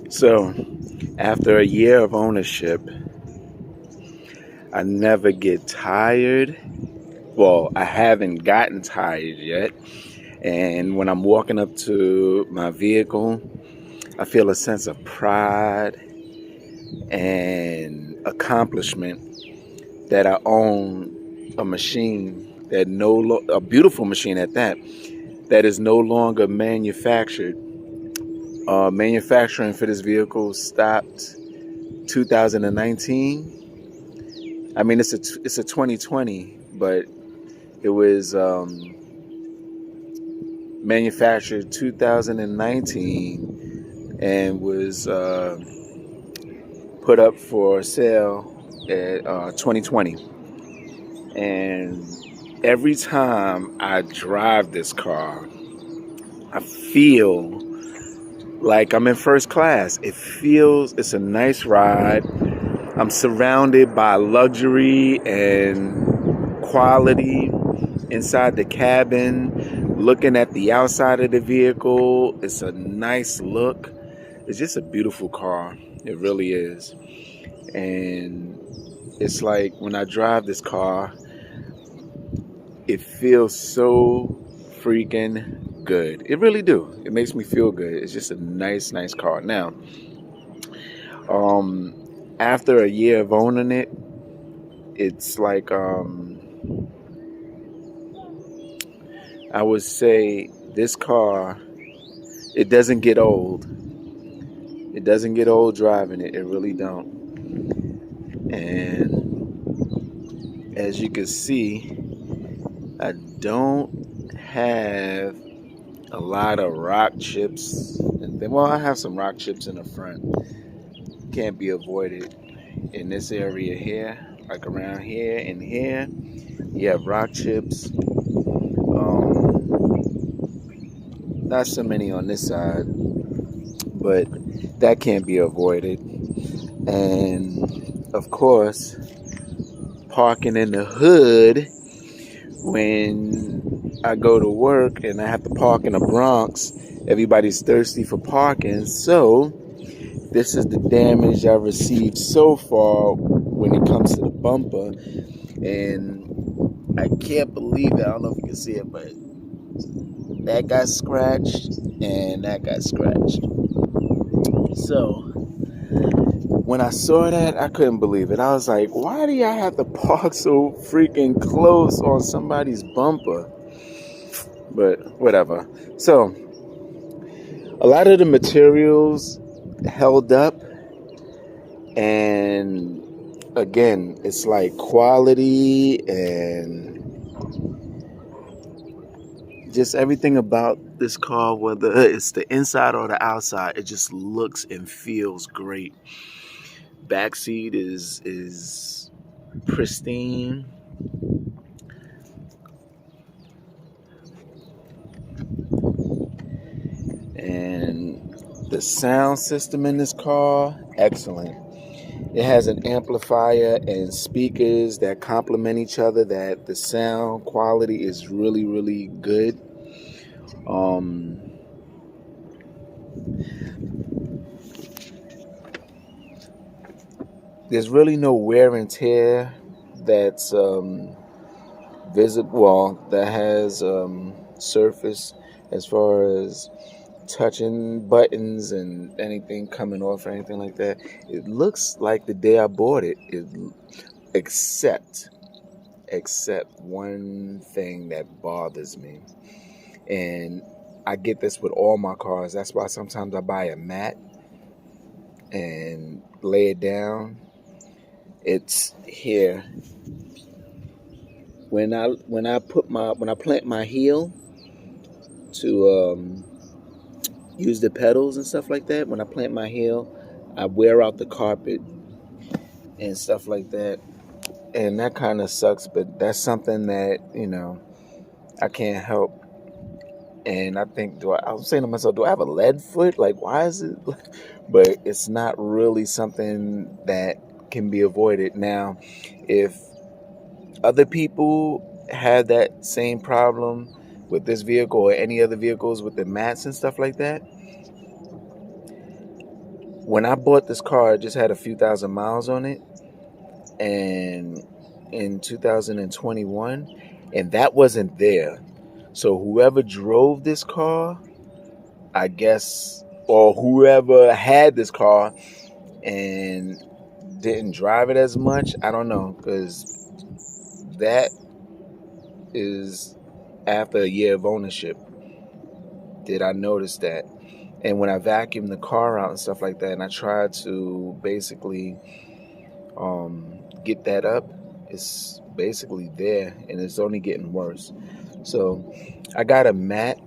So, after a year of ownership, I never get tired. Well, I haven't gotten tired yet. And when I'm walking up to my vehicle, I feel a sense of pride and accomplishment that I own a machine that a beautiful machine at that, that is no longer manufactured. Manufacturing for this vehicle stopped 2019. I mean, it's a 2020, but it was manufactured 2019 and was put up for sale at 2020. And every time I drive this car, I feel like I'm in first class. It's a nice ride. I'm surrounded by luxury and quality inside the cabin, looking at the outside of the vehicle. It's a nice look. It's just a beautiful car. It really is. And it's like when I drive this car, it feels so freaking good. It really do. It makes me feel good. It's just a nice car. Now, after a year of owning it, it's like I would say this car, it doesn't get old. It doesn't get old driving it. It really don't. And as you can see, I don't have a lot of rock chips. Well, I have some rock chips in the front. Can't be avoided. In this area here, like around here and here, you have rock chips. Not so many on this side, but that can't be avoided. And of course, parking in the hood when I go to work and I have to park in the Bronx, everybody's thirsty for parking. So this is the damage I've received so far when it comes to the bumper. And I can't believe it. I don't know if you can see it, but that got scratched and that got scratched. So when I saw that, I couldn't believe it. I was like, why do y'all have to park so freaking close on somebody's bumper? But whatever. So a lot of the materials held up, and again, it's like quality and just everything about this car, whether it's the inside or the outside, it just looks and feels great. Backseat is pristine. And the sound system in this car, excellent. It has an amplifier and speakers that complement each other, that the sound quality is really good. There's really no wear and tear that's visible, well, that has surface as far as touching buttons and anything coming off or anything like that. It looks like the day I bought it, except one thing that bothers me. And I get this with all my cars. That's why sometimes I buy a mat and lay it down. It's here. When I plant my heel to use the pedals and stuff like that, when I plant my heel, I wear out the carpet and stuff like that. And that kind of sucks, but that's something that, I can't help. And I think, I was saying to myself, do I have a lead foot? Like, why is it? But it's not really something that can be avoided. Now, if other people had that same problem with this vehicle or any other vehicles with the mats and stuff like that, when I bought this car, it just had a few thousand miles on it, and in 2021, and that wasn't there. So whoever drove this car, I guess, or whoever had this car and didn't drive it as much, I don't know, because that is after a year of ownership. Did I notice that? And when I vacuumed the car out and stuff like that, and I tried to basically get that up, it's basically there, and it's only getting worse. So I got a mat.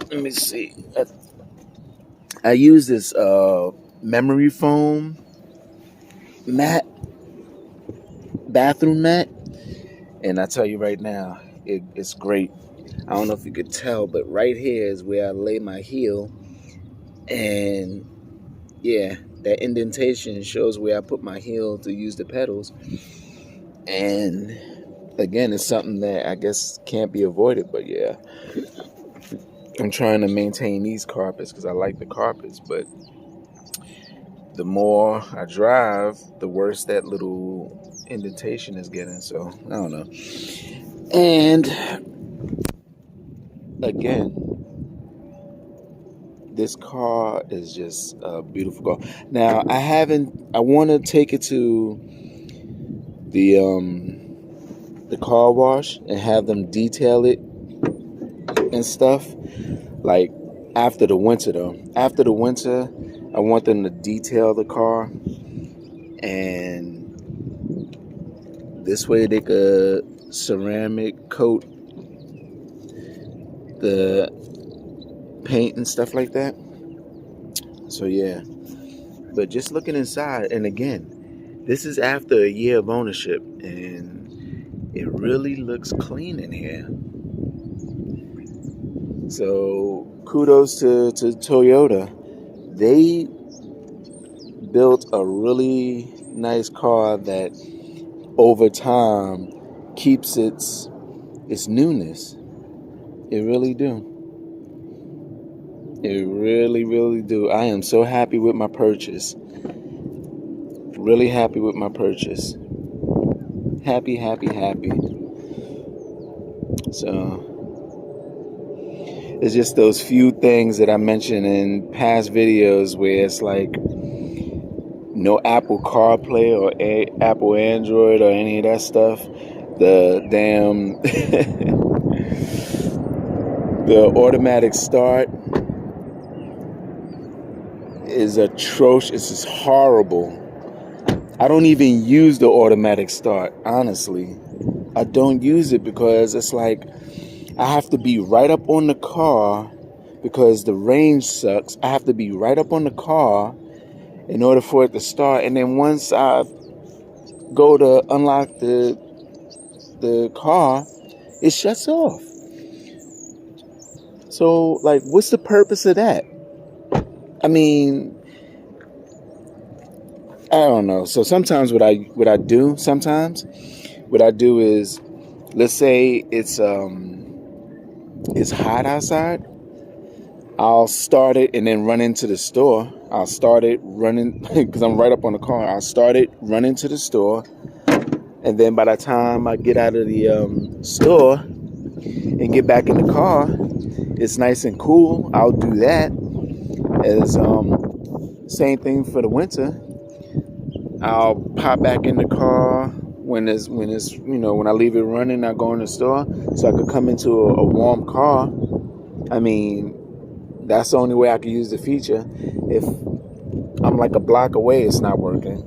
Let me see. I use this memory foam mat, bathroom mat, and I tell you right now, it's great. I don't know if you could tell, but right here is where I lay my heel, and yeah, that indentation shows where I put my heel to use the pedals. And again, it's something that I guess can't be avoided, but yeah, I'm trying to maintain these carpets because I like the carpets, but the more I drive, the worse that little indentation is getting. So I don't know. And again, this car is just a beautiful car. Now I want to take it to the car wash and have them detail it and stuff. Like after the winter though. After the winter, I want them to detail the car, and this way they could ceramic coat the paint and stuff like that. So yeah. But just looking inside, and again, this is after a year of ownership, and it really looks clean in here. So kudos to Toyota. They built a really nice car that over time keeps its newness. It really do. It really, really do. I am so happy with my purchase. Really happy with my purchase. Happy, happy, happy. So it's just those few things that I mentioned in past videos where it's like no Apple CarPlay or Apple Android or any of that stuff. The damn the automatic start is atrocious. It's horrible. I don't even use the automatic start, honestly. I don't use it because it's like I have to be right up on the car because the range sucks. I have to be right up on the car in order for it to start. And then once I go to unlock the car, it shuts off. So, like, what's the purpose of that? I mean, I don't know. So sometimes what I do is, let's say it's hot outside, I'll start it and then run into the store. I'll start it running because I'm right up on the car. I'll start it, run into the store, and then by the time I get out of the store and get back in the car, it's nice and cool. I'll do that. As same thing for the winter. I'll pop back in the car when I leave it running. I go in the store so I could come into a warm car. I mean, that's the only way I can use the feature. If I'm like a block away, it's not working.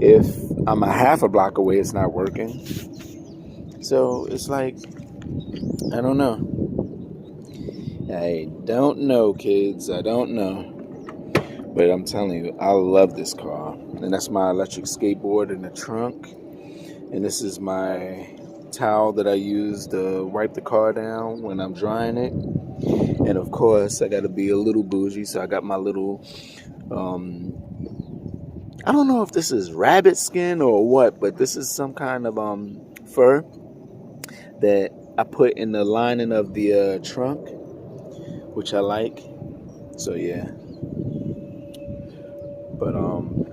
If I'm a half a block away, it's not working. So it's like, I don't know. I don't know, kids. I don't know. But I'm telling you, I love this car. And that's my electric skateboard in the trunk. And this is my towel that I use to wipe the car down when I'm drying it. And of course, I got to be a little bougie. So I got my little, I don't know if this is rabbit skin or what, but this is some kind of fur that I put in the lining of the trunk, which I like. So yeah. But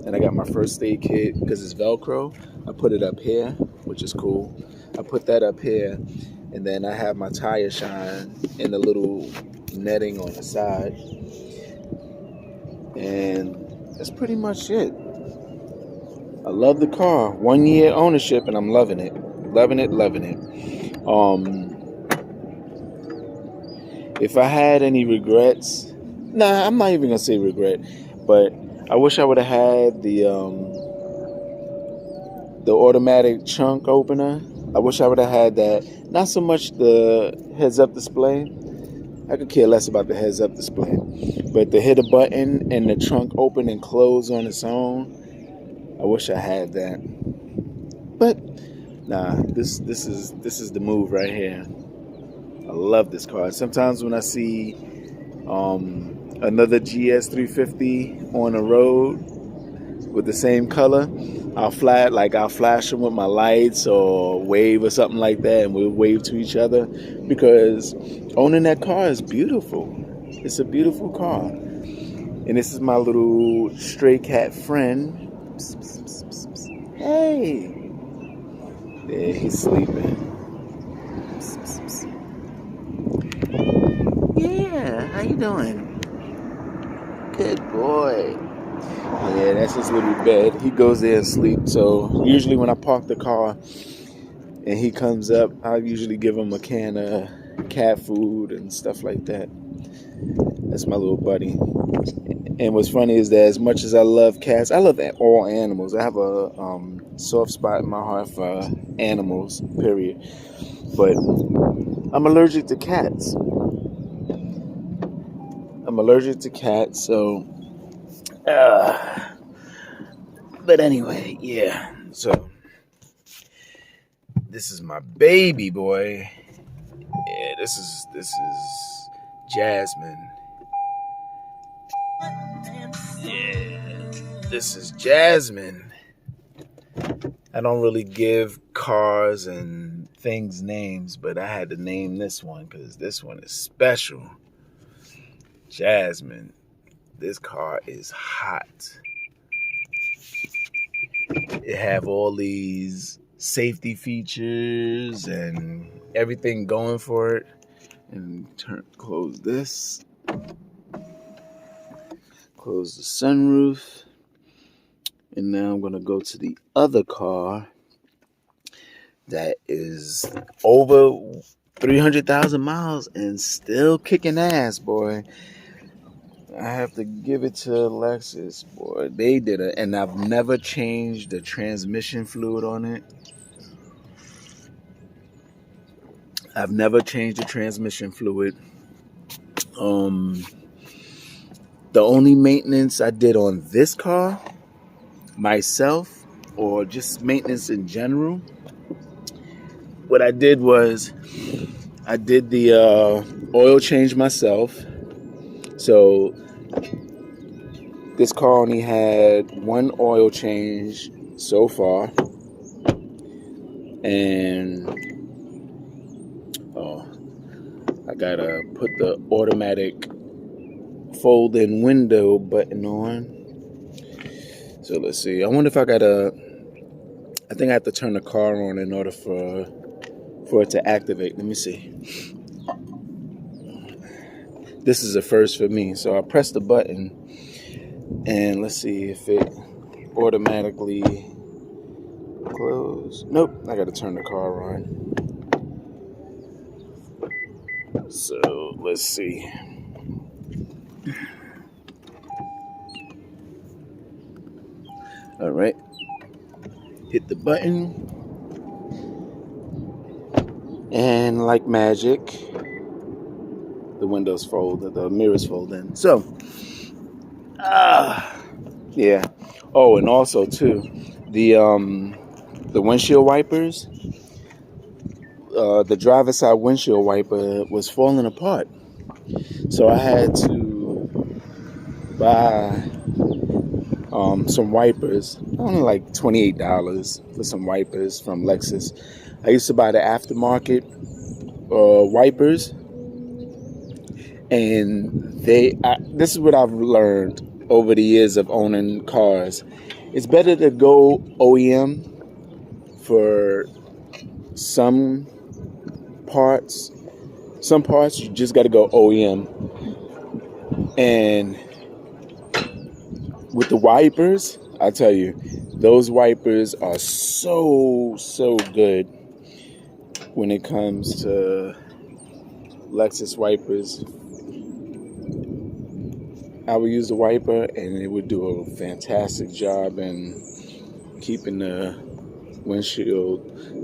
and I got my first aid kit because it's Velcro. I put it up here, which is cool. I put that up here, and then I have my tire shine in the little netting on the side, and that's pretty much it. I love the car. 1 year ownership, and I'm loving it, loving it, loving it. If I had any regrets, nah, I'm not even gonna say regret, but I wish I would have had the automatic trunk opener. I wish I would have had that. Not so much the heads-up display. I could care less about the heads-up display, but to hit a button and the trunk open and close on its own, I wish I had that. But nah, this is the move right here. I love this car. Sometimes when I see another GS350 on the road with the same color, I'll flash them with my lights or wave or something like that, and we'll wave to each other because owning that car is beautiful. It's a beautiful car. And this is my little stray cat friend. Psst, psst, psst, psst, psst. Hey. There, he's sleeping. Psst, psst, psst. Yeah, how you doing? Good boy. Yeah, that's his little bed. He goes there and sleeps. So usually when I park the car and he comes up, I usually give him a can of cat food and stuff like that. That's my little buddy. And what's funny is that as much as I love cats, I love all animals. I have a soft spot in my heart for animals, period. But I'm allergic to cats. So but anyway, yeah. So this is my baby boy. Yeah, this is Jasmine. Yeah, this is Jasmine. I don't really give cars and things names, but I had to name this one because this one is special. Jasmine. This car is hot. It have all these safety features and everything going for it. And close this. Close the sunroof. And now I'm going to go to the other car that is over 300,000 miles and still kicking ass, boy. I have to give it to Lexus, boy. They did it, and I've never changed the transmission fluid on it. I've never changed the transmission fluid. The only maintenance I did on this car myself, or just maintenance in general, what I did was I did the oil change myself. So this car only had one oil change so far, and I gotta put the automatic fold-in window button on. So let's see. I wonder if I think I have to turn the car on in order for it to activate. Let me see. This is a first for me. So I press the button, and let's see if it automatically close. Nope, I gotta turn the car on. So let's see. All right, hit the button, and like magic, the windows fold, the mirrors fold in. So, yeah. Oh, and also too, the windshield wipers. The driver's side windshield wiper was falling apart, so I had to buy some wipers. Only like $28 for some wipers from Lexus. I used to buy the aftermarket wipers, and this is what I've learned over the years of owning cars. It's better to go OEM for some parts. Some parts you just got to go OEM. And with the wipers, I tell you, those wipers are so good when it comes to Lexus wipers. I would use the wiper and it would do a fantastic job in keeping the windshield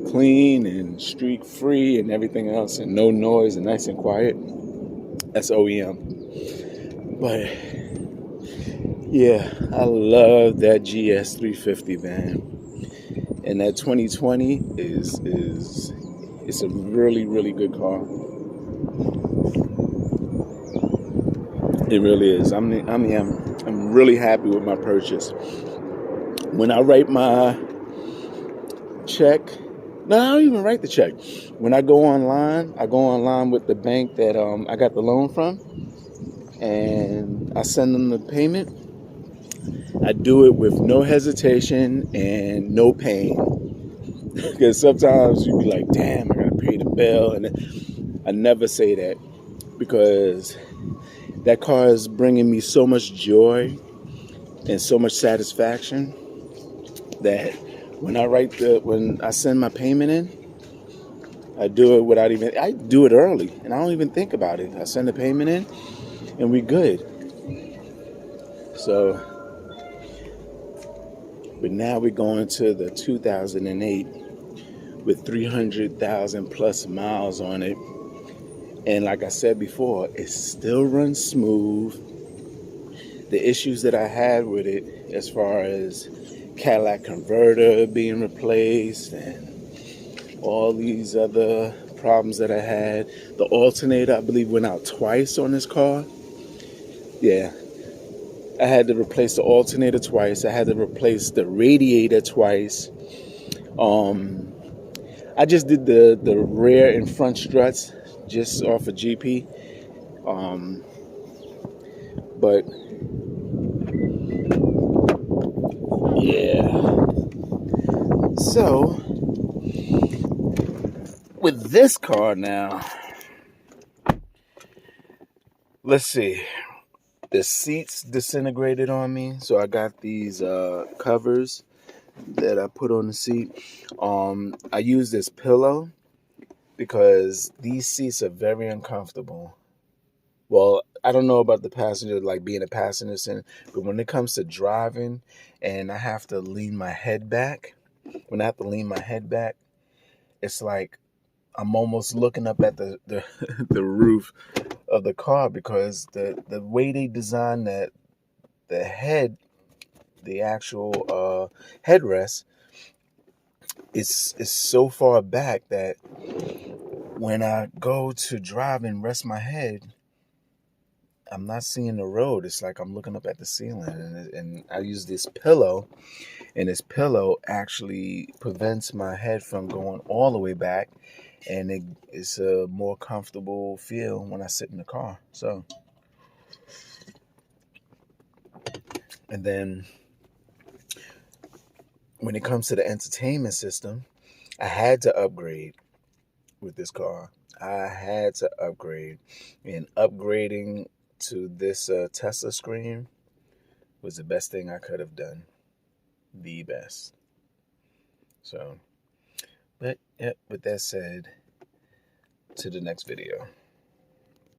clean and streak free and everything else, and no noise and nice and quiet. That's OEM. But yeah, I love that GS350, man. And that 2020 is it's a really good car. It really is. I'm really happy with my purchase. When I write my check, no, I don't even write the check. When I go online with the bank that I got the loan from, and I send them the payment. I do it with no hesitation and no pain. Because sometimes you be like, damn, I gotta pay the bill, and I never say that, because that car is bringing me so much joy and so much satisfaction that when I send my payment in, I do it early, and I don't even think about it. I send the payment in and we good. So, but now we're going to the 2008 with 300,000 plus miles on it. And like I said before, it still runs smooth. The issues that I had with it, as far as Cadillac converter being replaced and all these other problems that I had. The alternator, I believe, went out twice on this car. Yeah. I had to replace the alternator twice. I had to replace the radiator twice. I just did the rear and front struts just off of GP. But yeah. So with this car now, let's see. The seats disintegrated on me, so I got these covers that I put on the seat. I use this pillow because these seats are very uncomfortable. Well, I don't know about the passenger, like being a passenger center, but when it comes to driving and I have to lean my head back, it's like I'm almost looking up at the the roof of the car, because the way they designed that the head, the actual headrest, is so far back that when I go to drive and rest my head, I'm not seeing the road. It's like I'm looking up at the ceiling, and I use this pillow, and this pillow actually prevents my head from going all the way back, and it's a more comfortable feel when I sit in the car. So, and then when it comes to the entertainment system, I had to upgrade with this car. I had to upgrade, and upgrading to this Tesla screen was the best thing I could have done. The best. So, but yep, with that said, to the next video.